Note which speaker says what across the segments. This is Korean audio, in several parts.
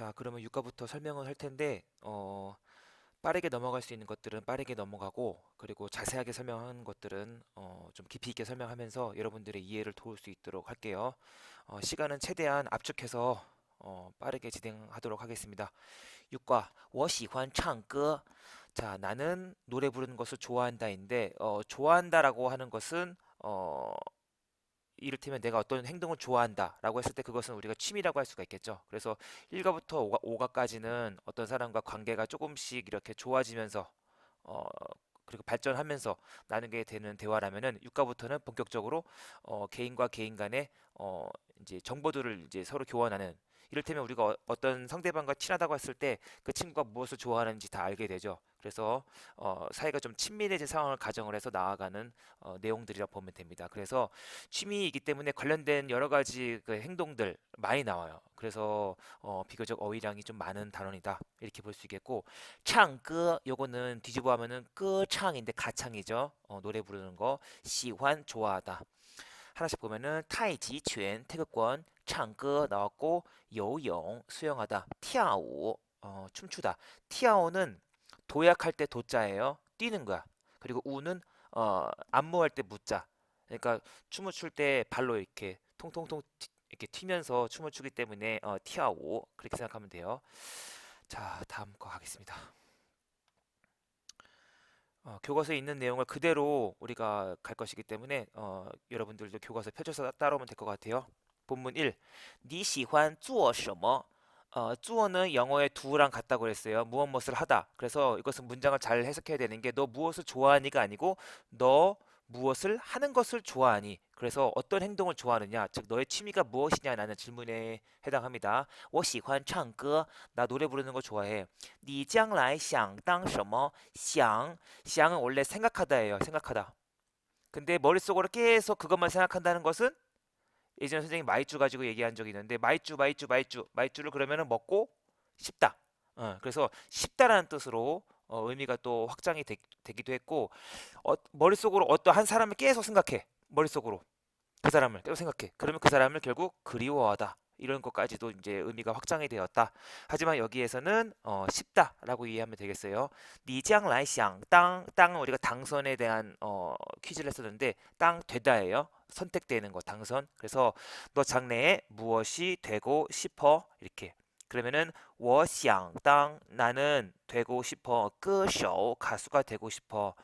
Speaker 1: 자, 그러면 유가부터 설명을 할 텐데, 빠르게 넘어갈 수 있는 것들은 빠르게 넘어가고, 그리고 자세하게 설명한 것들은 좀 깊이 있게 설명하면서 여러분들의 이해를 도울 수 있도록 할게요. 시간은 최대한 압축해서 빠르게 진행하도록 하겠습니다. 유가, 我喜欢唱歌. 자, 나는 노래 부르는 것을 좋아한다인데, 좋아한다라고 하는 것은 이를테면 내가 어떤 행동을 좋아한다라고 했을 때 그것은 우리가 취미라고 할 수가 있겠죠. 그래서 1가부터 5가까지는 어떤 사람과 관계가 조금씩 이렇게 좋아지면서 어, 그리고 발전하면서 나누게 되는 대화라면은 6가부터는 본격적으로 개인과 개인 간의 이제 정보들을 이제 서로 교환하는, 이를테면 우리가 어떤 상대방과 친하다고 했을 때 그 친구가 무엇을 좋아하는지 다 알게 되죠. 그래서 사이가 좀 친밀해진 상황을 가정을 해서 나아가는 내용들이라 보면 됩니다. 그래서 취미이기 때문에 관련된 여러 가지 그 행동들 많이 나와요. 그래서 비교적 어휘량이 좀 많은 단원이다 이렇게 볼 수 있겠고,唱歌 요거는 뒤집어 하면은 끄창인데 가창이죠. 노래 부르는 거. 시환 좋아하다. 하나씩 보면은 타이지拳 태극권, 唱歌 나왔고,游泳 수영하다, 跳舞 춤추다. 티아오는 도약할 때 도자예요. 뛰는 거야. 그리고 우는 안무할 때 무자. 그러니까 춤을 출 때 발로 이렇게 통통통 이렇게 튀면서 춤을 추기 때문에 티아오 그렇게 생각하면 돼요. 자, 다음 거 가겠습니다. 교과서에 있는 내용을 그대로 우리가 갈 것이기 때문에 여러분들도 교과서 펴줘서 따라오면 될 것 같아요. 본문 1. 你喜欢做什么? 주어는 영어의 do랑 같다고 그랬어요. 무엇 무엇을 하다. 그래서 이것은 문장을 잘 해석해야 되는 게 너 무엇을 좋아하니가 아니고 너 무엇을 하는 것을 좋아하니. 그래서 어떤 행동을 좋아하느냐, 즉 너의 취미가 무엇이냐라는 질문에 해당합니다. 我喜欢唱歌. 나 노래 부르는 거 좋아해. 你将来想当什么?想은 원래 생각하다예요. 생각하다. 근데 머릿속으로 계속 그것만 생각한다는 것은, 예전에 선생님 마이쮸 가지고 얘기한 적이 있는데, 마이쮸를 그러면은 먹고 싶다. 그래서 싶다라는 뜻으로 의미가 또 확장이 되기도 했고, 머릿속으로 어떤 한 사람을 계속 생각해. 머릿속으로 그 사람을 계속 생각해. 그러면 그 사람을 결국 그리워하다. 이런 것까지도 이제 의미가 확장이 되었다. 하지만 여기에서는 쉽다라고 이해하면 되겠어요. 니将来想 땅은 우리가 당선에 대한 퀴즈를 했었는데, 땅 되다예요. 선택되는 거 당선. 그래서 너 장래에 무엇이 되고 싶어? 이렇게. 그러면은 我想当 나는 되고 싶어. 歌手 가수가 되고 싶어.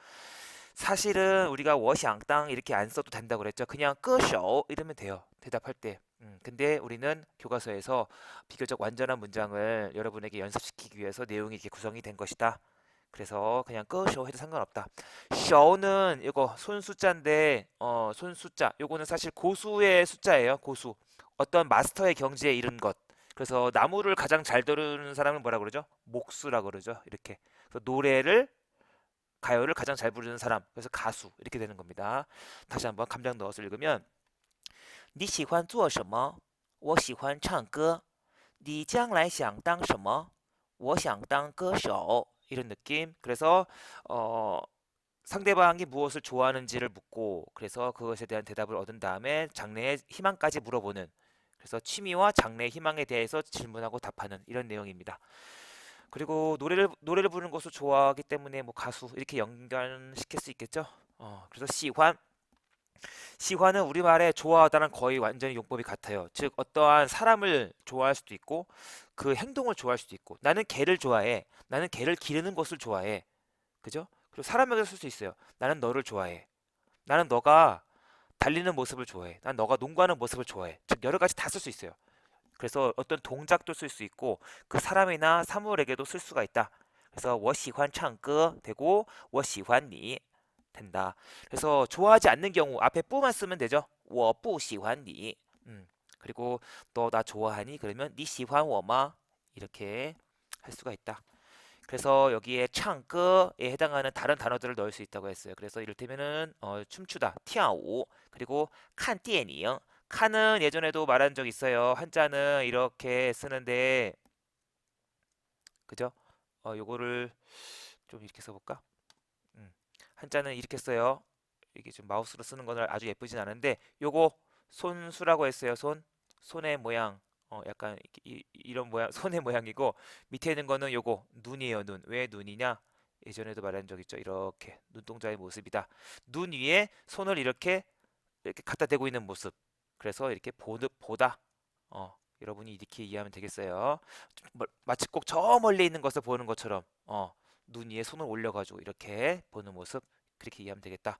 Speaker 1: 사실은 우리가 我想当 이렇게 안 써도 된다고 그랬죠. 그냥 歌手 이러면 돼요. 대답할 때. 근데 우리는 교과서에서 비교적 완전한 문장을 여러분에게 연습시키기 위해서 내용이 이렇게 구성이 된 것이다. 그래서 그냥 歌手 해도 상관없다. 手는 이거 손 숫자인데 손 숫자 요거는 사실 고수의 숫자예요. 고수. 어떤 마스터의 경지에 이른 것. 그래서 나무를 가장 잘 다루는 사람을 뭐라 그러죠? 목수라 그러죠. 이렇게. 그래서 가요를 가장 잘 부르는 사람, 그래서 가수 이렇게 되는 겁니다. 다시 한번 감정 넣어서 읽으면, 你喜欢做什么?我喜欢唱歌.你将来想当什么?我想当歌手. 이런 느낌. 그래서 어, 상대방이 무엇을 좋아하는지를 묻고, 그래서 그것에 대한 대답을 얻은 다음에 장래의 희망까지 물어보는, 그래서 취미와 장래의 희망에 대해서 질문하고 답하는 이런 내용입니다. 그리고 노래를 부르는 것을 좋아하기 때문에 뭐 가수 이렇게 연결시킬 수 있겠죠. 그래서 시환은 우리말에 좋아하다는 거의 완전히 용법이 같아요. 즉 어떠한 사람을 좋아할 수도 있고 그 행동을 좋아할 수도 있고, 나는 개를 좋아해. 나는 개를 기르는 것을 좋아해. 그죠? 그리고 사람에게 쓸 수 있어요. 나는 너를 좋아해. 나는 너가 달리는 모습을 좋아해. 난 너가 농구하는 모습을 좋아해. 즉 여러 가지 다 쓸 수 있어요. 그래서 어떤 동작도 쓸 수 있고 그 사람이나 사물에게도 쓸 수가 있다. 그래서 我喜欢唱歌 되고 我喜欢你 된다. 그래서 좋아하지 않는 경우 앞에 뿌만 쓰면 되죠. 我不喜欢你. 그리고 너 나 좋아하니? 그러면 你喜欢我吗? 이렇게 할 수가 있다. 그래서 여기에 唱歌에 해당하는 다른 단어들을 넣을 수 있다고 했어요. 그래서 이를테면은 춤추다, 跳舞, 그리고 看电影. 칸은 예전에도 말한 적 있어요. 한자는 이렇게 쓰는데, 그죠? 요거를 좀 이렇게 써볼까? 음, 한자는 이렇게 써요. 이게 좀 마우스로 쓰는 거는 아주 예쁘진 않은데, 요거 손수라고 했어요. 손의 모양. 약간 이런 모양, 손의 모양이고 밑에 있는 거는 요거 눈이에요. 눈. 왜 눈이냐? 예전에도 말한 적 있죠. 이렇게 눈동자의 모습이다. 눈 위에 손을 이렇게 갖다 대고 있는 모습. 그래서 이렇게 보다. 여러분이 이렇게 이해하면 되겠어요. 마치 꼭 저 멀리 있는 것을 보는 것처럼, 눈 위에 손을 올려가지고 이렇게 보는 모습. 그렇게 이해하면 되겠다.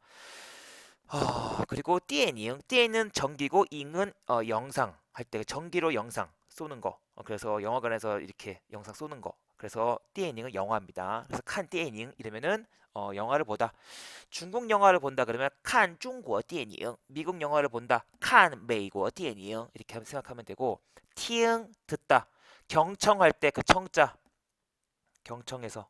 Speaker 1: 그리고 띠에는 전기고 잉은 영상 할 때 전기로 영상 쏘는 거. 그래서 영화관에서 이렇게 영상 쏘는 거. 그래서 띠에닝은 영화입니다. 그래서 칸 띠에닝 이러면은 영화를 보다. 중국 영화를 본다 그러면 칸 중국 电影, 미국 영화를 본다. 칸 美国 电影 이렇게 생각하면 되고, 팅 듣다. 경청할 때 그 청자, 경청에서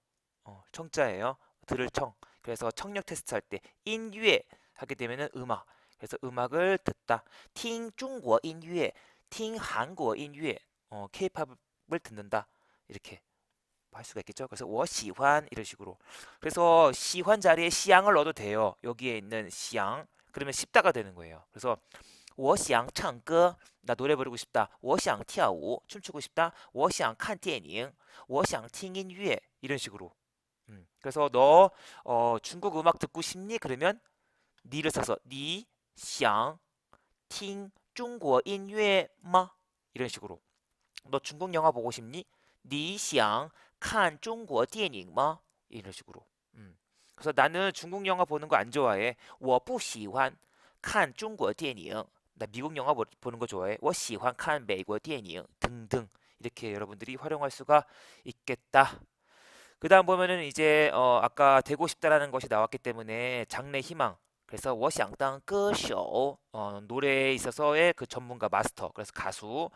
Speaker 1: 청자예요. 들을 청. 그래서 청력 테스트 할 때 인유에 하게 되면은 음악. 그래서 음악을 듣다. 팅 중국 인유에, 팅 한국 인유에, 케이팝을 듣는다. 이렇게 할 수가 있겠죠. 그래서 我喜欢 이런 식으로. 그래서 시환 자리에 시향을 넣어도 돼요. 여기에 있는 시향. 그러면 싶다가 되는 거예요. 그래서 我想唱歌, 나 노래 부르고 싶다. 我想跳舞, 춤추고 싶다. 我想看电影, 我想听音乐 이런 식으로. 그래서 너 중국 음악 듣고 싶니? 그러면 니를 써서 니, 想, 听 중국 音乐吗? 이런 식으로. 너 중국 영화 보고 싶니? 你想看中国电影吗? 이런 식으로. 그래서 나는 중국 영화 보는 거 안 좋아해. 我不喜欢看中国电影. 나 미국 영화 보는 거 좋아해. 我喜欢看美国电影 등등. 이렇게 여러분들이 활용할 수가 있겠다. 그다음 보면은 이제 아까 되고 싶다라는 것이 나왔기 때문에 장래 희망. 그래서 我想当歌手, 노래에 있어서의 그 전문가 마스터. 그래서 가수.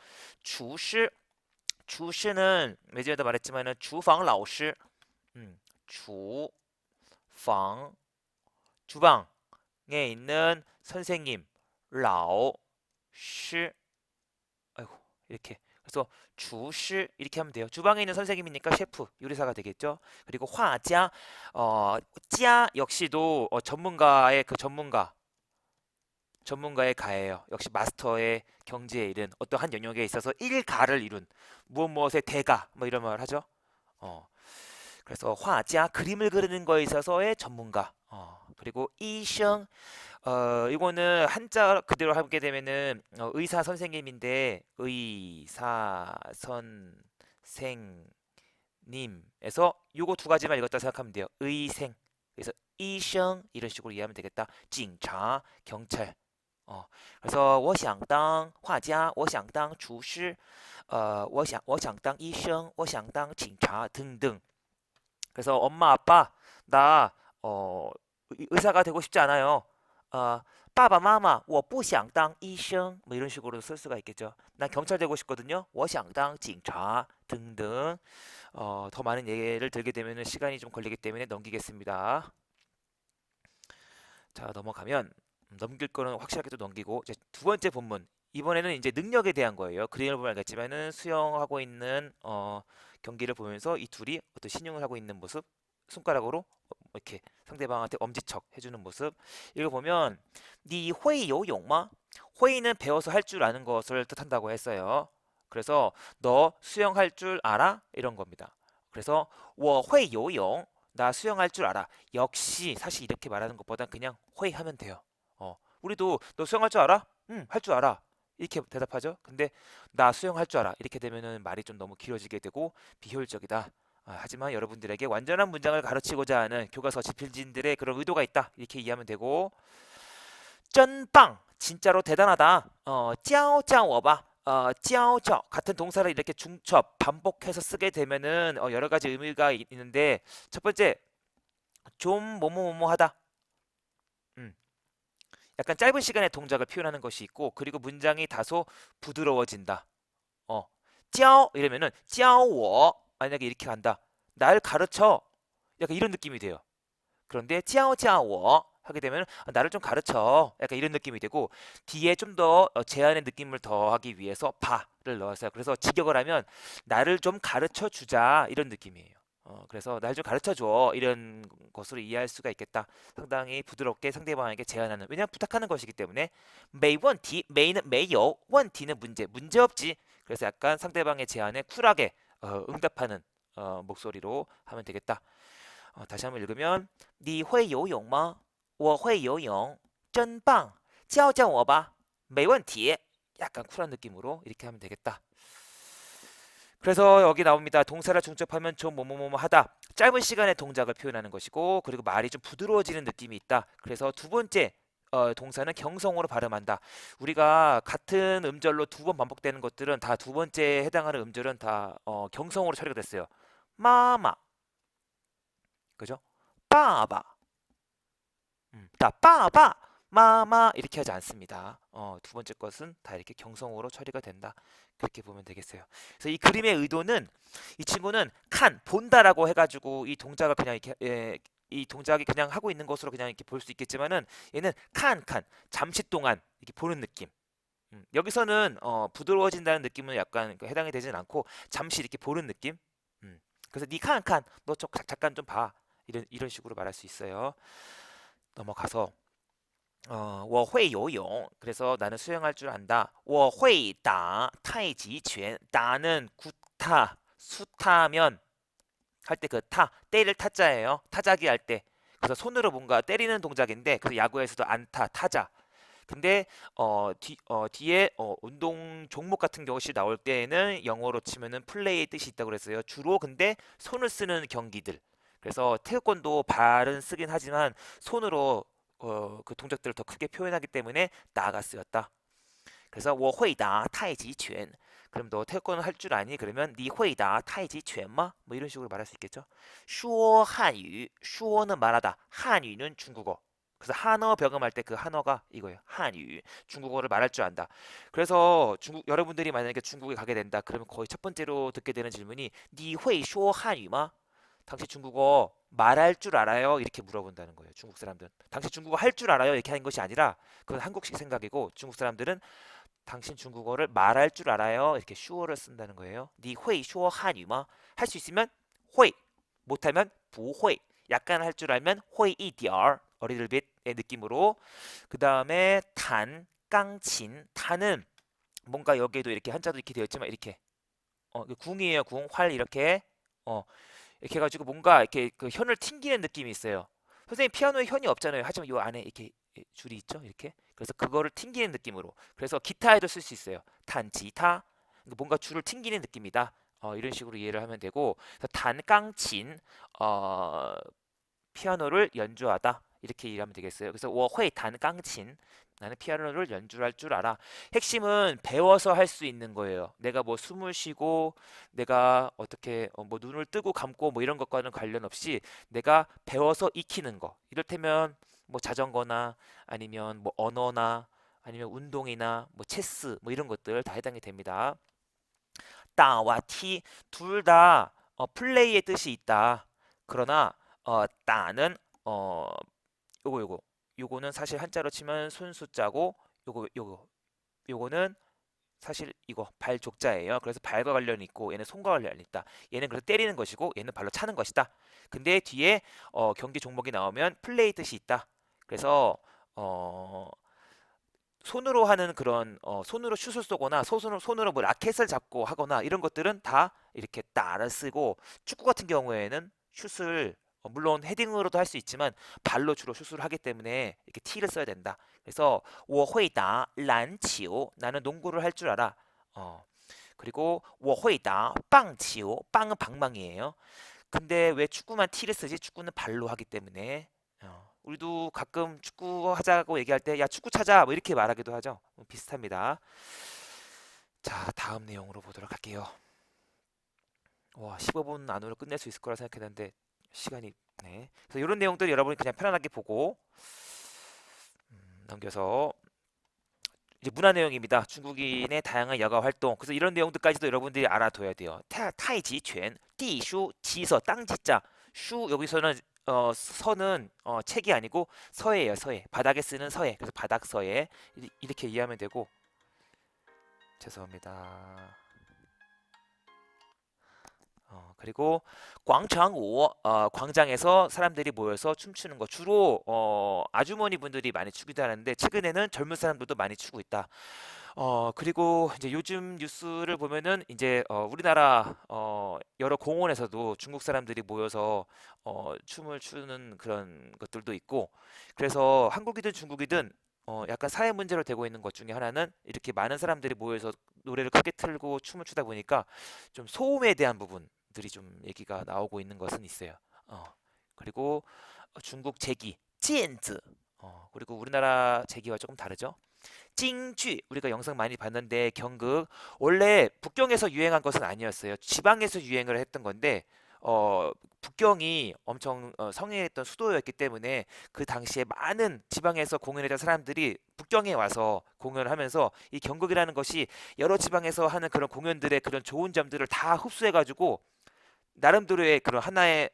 Speaker 1: 厨师, 주시는 예전에도 말했지만은 주방 老师, 주방, 주방에 있는 선생님, 老师, 아이고 이렇게. 그래서 주시 이렇게 하면 돼요. 주방에 있는 선생님이니까 셰프, 요리사가 되겠죠. 그리고 화자, 자 역시도 전문가의 그 전문가의 가예요. 역시 마스터의 경지에 이른 어떠한 영역에 있어서 일가를 이룬 무엇의 대가 뭐 이런 말 하죠. 어, 그래서 화자 그림을 그리는 거에 있어서의 전문가. 그리고 이생, 이거는 한자 그대로 하게 되면은 의사 선생님인데 의사 선생님에서 요거 두 가지만 읽었다 생각하면 돼요. 의생. 그래서 이생 이런 식으로 이해하면 되겠다. 警察 경찰. 그래서 我想当画家,我想当厨师, 我想当医生,我想当警察 등등. 그래서 엄마 아빠 나 의사가 되고 싶지 않아요. 빠바 마마 我不想当医生 뭐 이런 식으로 쓸 수가 있겠죠. 난 경찰 되고 싶거든요. 我想当警察 등등. 더 많은 예를 들게 되면 시간이 좀 걸리기 때문에 넘기겠습니다. 자, 넘어가면 넘길 거는 확실하게 또 넘기고 이제 두 번째 본문. 이번에는 이제 능력에 대한 거예요. 그림을 보면 알겠지만은 수영하고 있는 경기를 보면서 이 둘이 어떤 신용을 하고 있는 모습, 손가락으로 이렇게 상대방한테 엄지척 해주는 모습. 이거 보면 니 회의 요용마? 회의는 배워서 할 줄 아는 것을 뜻한다고 했어요. 그래서 너 수영할 줄 알아? 이런 겁니다. 그래서 我会 游泳. 나 수영할 줄 알아. 역시 사실 이렇게 말하는 것보다 그냥 회의하면 돼요. 우리도 너 수영할 줄 알아? 응, 할 줄 알아. 이렇게 대답하죠. 근데 나 수영할 줄 알아. 이렇게 되면은 말이 좀 너무 길어지게 되고 비효율적이다. 하지만 여러분들에게 완전한 문장을 가르치고자 하는 교과서 집필진들의 그런 의도가 있다. 이렇게 이해하면 되고, 쩐빵 진짜로 대단하다. 짜오짜오봐. 짜오짜 같은 동사를 이렇게 중첩 반복해서 쓰게 되면은 여러 가지 의미가 있는데, 첫 번째 좀 뭐뭐뭐뭐하다. 음, 약간 짧은 시간에 동작을 표현하는 것이 있고, 그리고 문장이 다소 부드러워진다. 어, 짜오 이러면은 짜오 만약에 이렇게 간다. 날 가르쳐. 약간 이런 느낌이 돼요. 그런데 짜오짜오 하게 되면 나를 좀 가르쳐. 약간 이런 느낌이 되고, 뒤에 좀 더 제한의 느낌을 더하기 위해서 바를 넣었어요. 그래서 직역을 하면 나를 좀 가르쳐 주자 이런 느낌이에요. 그래서 날 좀 가르쳐 줘 이런 것으로 이해할 수가 있겠다. 상당히 부드럽게 상대방에게 제안하는, 왜냐하면 부탁하는 것이기 때문에. 没问题, 메이는 메이요, 원티는 문제 없지. 그래서 약간 상대방의 제안에 쿨하게 응답하는 목소리로 하면 되겠다. 다시 한번 읽으면 你会游泳吗?我会游泳.真棒.教教我吧.没问题. 약간 쿨한 느낌으로 이렇게 하면 되겠다. 그래서 여기 나옵니다. 동사를 중첩하면 좀 뭐뭐뭐뭐 하다. 짧은 시간의 동작을 표현하는 것이고 그리고 말이 좀 부드러워지는 느낌이 있다. 그래서 두 번째 동사는 경성으로 발음한다. 우리가 같은 음절로 두 번 반복되는 것들은 다 두 번째에 해당하는 음절은 다 경성으로 처리가 됐어요. 마마, 그죠? 빠바, 다 빠바, 마마 이렇게 하지 않습니다. 두 번째 것은 다 이렇게 경성으로 처리가 된다. 그렇게 보면 되겠어요. 그래서 이 그림의 의도는 이 친구는 칸 본다라고 해가지고 이 동작을 그냥 이렇게 이 동작이 그냥 하고 있는 것으로 그냥 이렇게 볼 수 있겠지만은 얘는 칸 잠시 동안 이렇게 보는 느낌. 여기서는 부드러워진다는 느낌은 약간 해당이 되진 않고 잠시 이렇게 보는 느낌. 그래서 니 칸, 너 잠깐 좀 봐. 이런 식으로 말할 수 있어요. 넘어가서 我会游泳. 그래서 나는 수영할 줄 안다. 我会打太极拳. 나는 구타, 수타면 할 때 그 타, 때릴 타자예요. 타자기 할 때. 그래서 손으로 뭔가 때리는 동작인데 그래서 야구에서도 안타, 타자. 근데 뒤에 운동 종목 같은 것이 나올 때에는 영어로 치면은 플레이의 뜻이 있다고 그랬어요. 주로 근데 손을 쓰는 경기들. 그래서 태권도 발은 쓰긴 하지만 손으로 그 동작들을 더 크게 표현하기 때문에 나가 쓰였다. 그래서 我会打太极拳. 그럼 너 태권도 할 줄 아니? 그러면 你会打太极拳吗? 뭐 이런 식으로 말할 수 있겠죠. 说汉语, 说는 말하다, 한유는 중국어. 그래서 한어 병음할 때 그 한어가 이거예요. 한유. 중국어를 말할 줄 안다. 그래서 여러분들이 만약에 중국에 가게 된다. 그러면 거의 첫 번째로 듣게 되는 질문이 你会说汉语吗? 당신 중국어 말할 줄 알아요? 이렇게 물어본다는 거예요. 중국 사람들은. 당신 중국어 할 줄 알아요? 이렇게 하는 것이 아니라 그건 한국식 생각이고 중국 사람들은 당신 중국어를 말할 줄 알아요? 이렇게 슈어를 쓴다는 거예요. 你会说汉语吗? 할 수 있으면 会, 못하면 不会. 약간 할 줄 알면 会一点儿, a little bit의 느낌으로. 그 다음에 단, 깡친. 단은 뭔가 여기에도 이렇게 한자도 이렇게 되어 있지만 이렇게 궁이에요. 궁, 활 이렇게 이렇게 해가지고 뭔가 이렇게 그 현을 튕기는 느낌이 있어요. 선생님 피아노에 현이 없잖아요. 하지만 이 안에 이렇게 줄이 있죠. 이렇게. 그래서 그거를 튕기는 느낌으로. 그래서 기타에도 쓸 수 있어요. 단지타. 뭔가 줄을 ting기는 느낌이다. 이런 식으로 이해를 하면 되고 그래서 단깡친 피아노를 연주하다. 이렇게 이해하면 되겠어요. 그래서 我会弹钢琴. 나는 피아노를 연주할 줄 알아. 핵심은 배워서 할 수 있는 거예요. 내가 뭐 숨을 쉬고 내가 어떻게 뭐 눈을 뜨고 감고 뭐 이런 것과는 관련 없이 내가 배워서 익히는 거. 이를테면 뭐 자전거나 아니면 뭐 언어나 아니면 운동이나 뭐 체스 뭐 이런 것들 다 해당이 됩니다. 따와 티 둘 다 플레이의 뜻이 있다. 그러나 따는 어 요거 요거는 사실 한자로 치면 손수자고 요거는 사실 이거 발족자예요. 그래서 발과 관련이 있고 얘는 손과 관련이 있다. 얘는 그래서 때리는 것이고 얘는 발로 차는 것이다. 근데 뒤에 경기 종목이 나오면 플레이 뜻이 있다. 그래서 어 손으로 하는 그런 손으로 슛을 쏘거나 손으로 뭐 라켓을 잡고 하거나 이런 것들은 다 이렇게 따라 쓰고 축구 같은 경우에는 슛을 물론 헤딩으로도 할 수 있지만 발로 주로 슛을 하기 때문에 이렇게 T를 써야 된다. 그래서 我会打篮球 나는 농구를 할 줄 알아. 그리고 我会打棒球 빵은 방망이에요. 근데 왜 축구만 T를 쓰지? 축구는 발로 하기 때문에 우리도 가끔 축구 하자고 얘기할 때 야 축구 찾아 뭐 이렇게 말하기도 하죠. 비슷합니다. 자 다음 내용으로 보도록 할게요. 와 15분 안으로 끝낼 수 있을 거라 생각했는데 시간이 네. 그래서 이런 내용들 여러분이 그냥 편안하게 보고 넘겨서 이제 문화 내용입니다. 중국인의 다양한 여가 활동. 그래서 이런 내용들까지도 여러분들이 알아둬야 돼요. 타이지拳, 띠슈, 지서, 땅지자, 슈 여기서는 서는 책이 아니고 서예요. 서예. 바닥에 쓰는 서예. 그래서 바닥서예 이렇게 이해하면 되고 죄송합니다. 그리고 광장우 광장에서 사람들이 모여서 춤추는 거 주로 아주머니 분들이 많이 추기도 하는데 최근에는 젊은 사람들도 많이 추고 있다. 그리고 이제 요즘 뉴스를 보면은 이제 우리나라 여러 공원에서도 중국 사람들이 모여서 춤을 추는 그런 것들도 있고, 그래서 한국이든 중국이든 약간 사회 문제로 되고 있는 것 중에 하나는 이렇게 많은 사람들이 모여서 노래를 크게 틀고 춤을 추다 보니까 좀 소음에 대한 부분들이 좀 얘기가 나오고 있는 것은 있어요. 어, 그리고 중국 제기, 찌엔즈. 그리고 우리나라 제기와 조금 다르죠. 찡쥐 우리가 영상 많이 봤는데 경극 원래 북경에서 유행한 것은 아니었어요. 지방에서 유행을 했던 건데 북경이 엄청 성행했던 수도였기 때문에 그 당시에 많은 지방에서 공연했던 사람들이 북경에 와서 공연을 하면서 이 경극이라는 것이 여러 지방에서 하는 그런 공연들의 그런 좋은 점들을 다 흡수해가지고 나름대로의 그런 하나의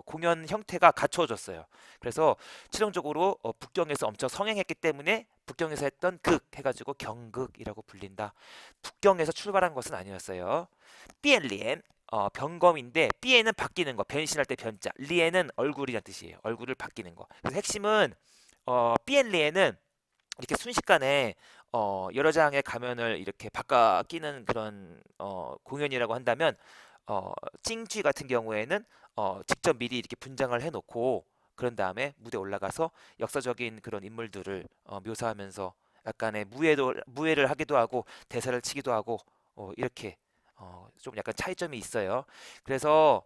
Speaker 1: 공연 형태가 갖춰졌어요. 그래서 최종적으로 북경에서 엄청 성행했기 때문에 북경에서 했던 극 해가지고 경극이라고 불린다. 북경에서 출발한 것은 아니었어요. 삐엔리엔 변검인데 삐에는 바뀌는 거, 변신할 때 변자, 리엔은 얼굴이란 뜻이에요. 얼굴을 바뀌는 거. 그래서 핵심은 삐엔리엔은 이렇게 순식간에 여러 장의 가면을 이렇게 바꿔 끼는 그런 공연이라고 한다면 어, 찡쥐 같은 경우에는 직접 미리 이렇게 분장을 해놓고 그런 다음에 무대 올라가서 역사적인 그런 인물들을 묘사하면서 약간의 무예를 하기도 하고 대사를 치기도 하고 이렇게 좀 약간 차이점이 있어요. 그래서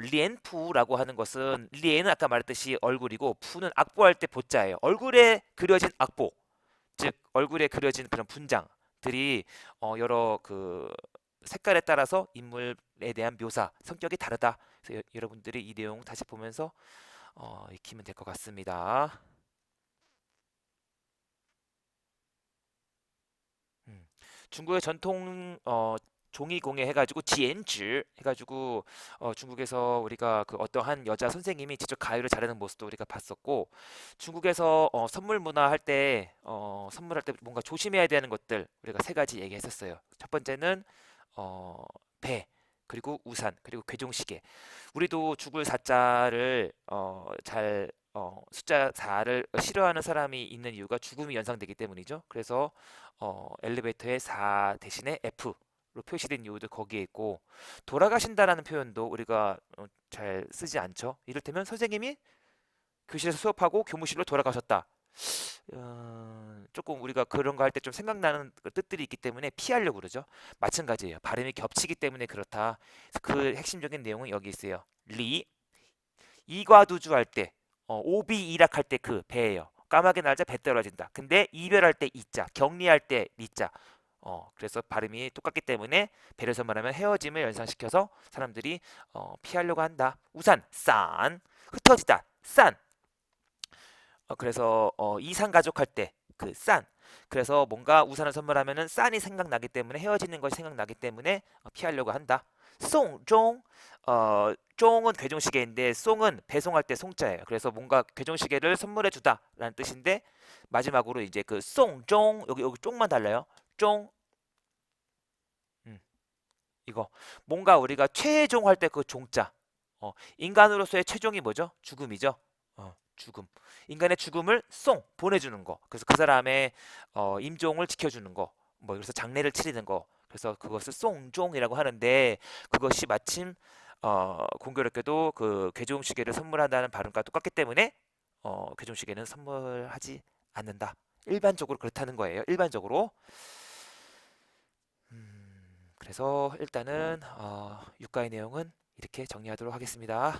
Speaker 1: 리엔푸라고 하는 것은 리엔은 아까 말했듯이 얼굴이고 푸는 악보할 때 보자예요. 얼굴에 그려진 악보, 즉 얼굴에 그려진 그런 분장들이 여러 그 색깔에 따라서 인물에 대한 묘사, 성격이 다르다. 그래서 여러분들이 이 내용 다시 보면서 익히면 될 것 같습니다. 음. 중국의 전통 종이공예 해가지고 지엔즈 해가지고 중국에서 우리가 그 어떠한 여자 선생님이 직접 가위를 자르는 모습도 우리가 봤었고 중국에서 선물 문화 할 때 선물할 때 뭔가 조심해야 되는 것들 우리가 세 가지 얘기했었어요. 첫 번째는 어, 배 그리고 우산 그리고 괴종시계 우리도 죽을 사자를 잘 숫자 4를 싫어하는 사람이 있는 이유가 죽음이 연상되기 때문이죠. 그래서 엘리베이터에 4 대신에 F로 표시된 이유도 거기에 있고 돌아가신다라는 표현도 우리가 잘 쓰지 않죠. 이를테면 선생님이 교실에서 수업하고 교무실로 돌아가셨다. 조금 우리가 그런 거 할 때 좀 생각나는 그 뜻들이 있기 때문에 피하려고 그러죠. 마찬가지예요. 발음이 겹치기 때문에 그렇다. 그래서 그 핵심적인 내용은 여기 있어요. 리 이과두주 할 때, 오비 이락할 때 그 배예요. 까마귀 날자 배 떨어진다. 근데 이별할 때 이자, 격리할 때 리자. 그래서 발음이 똑같기 때문에 배를 선말하면 헤어짐을 연상시켜서 사람들이 피하려고 한다. 우산, 싼, 흩어지다, 싼. 그래서 이산 가족 할 때 그 싼. 그래서 뭔가 우산을 선물하면은 싼이 생각나기 때문에 헤어지는 것이 생각나기 때문에 피하려고 한다. 송종 종은 괴종시계인데 송은 배송할 때 송자예요. 그래서 뭔가 괴종시계를 선물해 주다라는 뜻인데 마지막으로 이제 그 송종 여기 종만 달라요. 종 음, 이거 뭔가 우리가 최종 할 때 그 종자 인간으로서의 최종이 뭐죠? 죽음이죠. 죽음. 인간의 죽음을 송 보내주는 거. 그래서 그 사람의 임종을 지켜주는 거. 뭐 그래서 장례를 치르는 거. 그래서 그것을 송종이라고 하는데 그것이 마침 공교롭게도 그 괴종시계를 선물한다는 발음과 똑같기 때문에 괴종시계는 선물하지 않는다. 일반적으로 그렇다는 거예요. 일반적으로. 그래서 일단은 육가의 내용은 이렇게 정리하도록 하겠습니다.